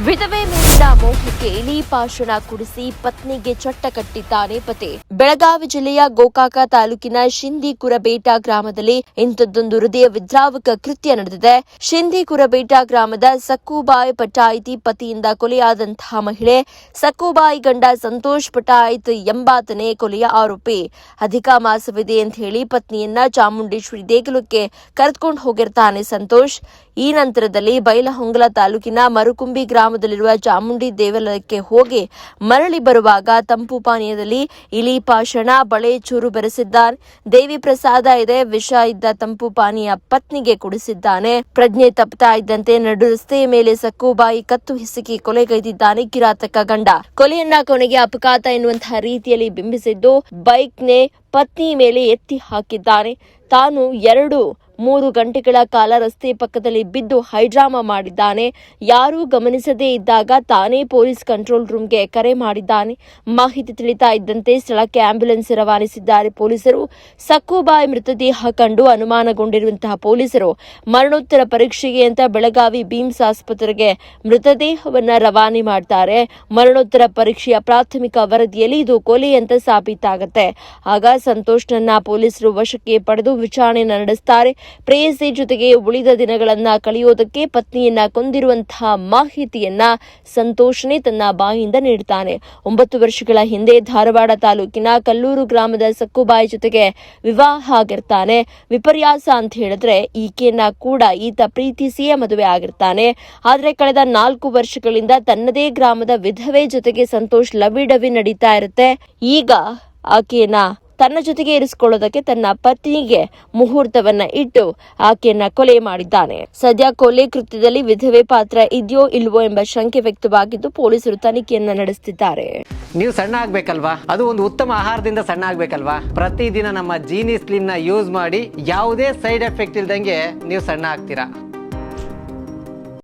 ವಿಧವೆ ಮೇಲಿನ ಮೋಹಕ್ಕೆ ಇಲಿ ಪಾಷಾಣ ಕುಡಿಸಿ ಪತ್ನಿಗೆ ಚಟ್ಟ ಕಟ್ಟಿದ್ದಾನೆ ಪತಿ. ಬೆಳಗಾವಿ ಜಿಲ್ಲೆಯ ಗೋಕಾಕ ತಾಲೂಕಿನ ಶಿಂದಿ ಕುರಬೇಟ ಗ್ರಾಮದಲ್ಲಿ ಇಂಥದ್ದೊಂದು ಹೃದಯ ವಿದ್ರಾವಕ ಕೃತ್ಯ ನಡೆದಿದೆ. ಶಿಂದಿ ಕುರಬೇಟ ಗ್ರಾಮದ ಸಕ್ಕುಬಾಯಿ ಪಟಾಯಿತಿ ಪತಿಯಿಂದ ಕೊಲೆಯಾದಂತಹ ಮಹಿಳೆ. ಸಕ್ಕುಬಾಯಿ ಗಂಡ ಸಂತೋಷ್ ಪಟಾಯಿತ್ ಎಂಬಾತನೇ ಕೊಲೆಯ ಆರೋಪಿ. ಅಧಿಕ ಮಾಸವಿದೆ ಅಂತ ಹೇಳಿ ಪತ್ನಿಯನ್ನ ಚಾಮುಂಡೇಶ್ವರಿ ದೇಗುಲಕ್ಕೆ ಕರೆದುಕೊಂಡು ಹೋಗಿರ್ತಾನೆ ಸಂತೋಷ್. ಈ ನಂತರದಲ್ಲಿ ಬೈಲಹೊಂಗಲ ತಾಲೂಕಿನ ಮರುಕುಂಬಿ ಗ್ರಾಮದಲ್ಲಿರುವ ಚಾಮುಂಡಿ ದೇವಾಲಯಕ್ಕೆ ಹೋಗಿ ಮರಳಿ ಬರುವಾಗ ತಂಪು ಪಾನೀಯದಲ್ಲಿ ಇಲಿ ಪಾಷಾಣ ಬಳೆ ಚೂರು ಬೆರೆಸಿದ್ದಾನೆ. ದೇವಿ ಪ್ರಸಾದ ಇದೆ, ವಿಷ ಇದ್ದ ತಂಪು ಪಾನೀಯ ಪತ್ನಿಗೆ ಕುಡಿಸಿದ್ದಾನೆ. ಪ್ರಜ್ಞೆ ತಪ್ಪುತ್ತಾ ಇದ್ದಂತೆ ನಡು ರಸ್ತೆಯ ಮೇಲೆ ಸಕ್ಕುಬಾಯಿ ಕತ್ತು ಹಿಸುಕಿ ಕೊಲೆಗೈದಿದ್ದಾನೆ ಕಿರಾತಕ ಗಂಡ. ಕೊಲೆಯನ್ನ ಕೊನೆಗೆ ಅಪಘಾತ ಎನ್ನುವಂತಹ ರೀತಿಯಲ್ಲಿ ಬಿಂಬಿಸಿದ್ದು ಬೈಕ್ನೇ ಪತ್ನಿ ಮೇಲೆ ಎತ್ತಿ ಹಾಕಿದ್ದಾನೆ. ತಾನು 2-3 ಗಂಟೆಗಳ ಕಾಲ ರಸ್ತೆ ಪಕ್ಕದಲ್ಲಿ ಬಿದ್ದು ಹೈಡ್ರಾಮಾ ಮಾಡಿದ್ದಾನೆ. ಯಾರೂ ಗಮನಿಸದೇ ಇದ್ದಾಗ ತಾನೇ ಪೊಲೀಸ್ ಕಂಟ್ರೋಲ್ ರೂಮ್ಗೆ ಕರೆ ಮಾಡಿದ್ದಾನೆ. ಮಾಹಿತಿ ತಿಳಿತಾ ಇದ್ದಂತೆ ಸ್ಥಳಕ್ಕೆ ಆಂಬ್ಯುಲೆನ್ಸ್ ರವಾನಿಸಿದ್ದಾರೆ ಪೊಲೀಸರು. ಸಕ್ಕುಬಾಯಿ ಮೃತದೇಹ ಕಂಡು ಅನುಮಾನಗೊಂಡಿರುವಂತಹ ಪೊಲೀಸರು ಮರಣೋತ್ತರ ಪರೀಕ್ಷೆಗೆ ಅಂತ ಬೆಳಗಾವಿ ಬಿಮ್ಸ್ ಆಸ್ಪತ್ರೆಗೆ ಮೃತದೇಹವನ್ನ ರವಾನೆ ಮಾಡ್ತಾರೆ. ಮರಣೋತ್ತರ ಪರೀಕ್ಷೆಯ ಪ್ರಾಥಮಿಕ ವರದಿಯಲ್ಲಿ ಇದು ಕೊಲೆ ಅಂತ ಸಾಬೀತಾಗುತ್ತೆ. ಆಗ ಸಂತೋಷ್ನನ್ನ ಪೊಲೀಸರು ವಶಕ್ಕೆ ಪಡೆದು ವಿಚಾರಣೆ ನಡೆಸುತ್ತಾರೆ. ಪ್ರೇಯಸಿ ಜೊತೆಗೆ ಉಳಿದ ದಿನಗಳನ್ನ ಕಳೆಯೋದಕ್ಕೆ ಪತ್ನಿಯನ್ನ ಕೊಂದಿರುವಂತಹ ಮಾಹಿತಿಯನ್ನ ಸಂತೋಷನೇ ತನ್ನ ಬಾಯಿಂದ ನೀಡುತ್ತಾನೆ. 9 ವರ್ಷಗಳ ಹಿಂದೆ ಧಾರವಾಡ ತಾಲೂಕಿನ ಕಲ್ಲೂರು ಗ್ರಾಮದ ಸಕ್ಕುಬಾಯಿ ಜೊತೆಗೆ ವಿವಾಹ ಆಗಿರ್ತಾನೆ. ವಿಪರ್ಯಾಸ ಅಂತ ಹೇಳಿದ್ರೆ ಈಕೆಯನ್ನ ಕೂಡ ಈತ ಪ್ರೀತಿಸಿಯೇ ಮದುವೆ ಆಗಿರ್ತಾನೆ. ಆದ್ರೆ ಕಳೆದ 4 ವರ್ಷಗಳಿಂದ ತನ್ನದೇ ಗ್ರಾಮದ ವಿಧವೆ ಜೊತೆಗೆ ಸಂತೋಷ್ ಲವಿಡವಿ ನಡೀತಾ ಇರುತ್ತೆ. ಈಗ ಆಕೆಯನ್ನ ತನ್ನ ಜೊತೆಗೆ ಇರಿಸಿಕೊಳ್ಳೋದಕ್ಕೆ ತನ್ನ ಪತ್ನಿಗೆ ಮುಹೂರ್ತವನ್ನ ಇಟ್ಟು ಆಕೆಯನ್ನ ಕೊಲೆ ಮಾಡಿದ್ದಾನೆ. ಸದ್ಯ ಕೊಲೆ ಕೃತ್ಯದಲ್ಲಿ ವಿಧವೆ ಪಾತ್ರ ಇದೆಯೋ ಇಲ್ವೋ ಎಂಬ ಶಂಕೆ ವ್ಯಕ್ತವಾಗಿದ್ದು ಪೊಲೀಸರು ತನಿಖೆಯನ್ನ ನಡೆಸುತ್ತಿದ್ದಾರೆ. ನೀವು ಸಣ್ಣ ಆಗ್ಬೇಕಲ್ವಾ? ಅದು ಒಂದು ಉತ್ತಮ ಆಹಾರದಿಂದ ಸಣ್ಣ ಆಗ್ಬೇಕಲ್ವಾ? ಪ್ರತಿದಿನ ನಮ್ಮ ಜೀನಿ ಸ್ಲಿಮ್ ನ ಯೂಸ್ ಮಾಡಿ ಯಾವುದೇ ಸೈಡ್ ಎಫೆಕ್ಟ್ ಇಲ್ದಂಗೆ ನೀವು ಸಣ್ಣ ಆಗ್ತೀರಾ.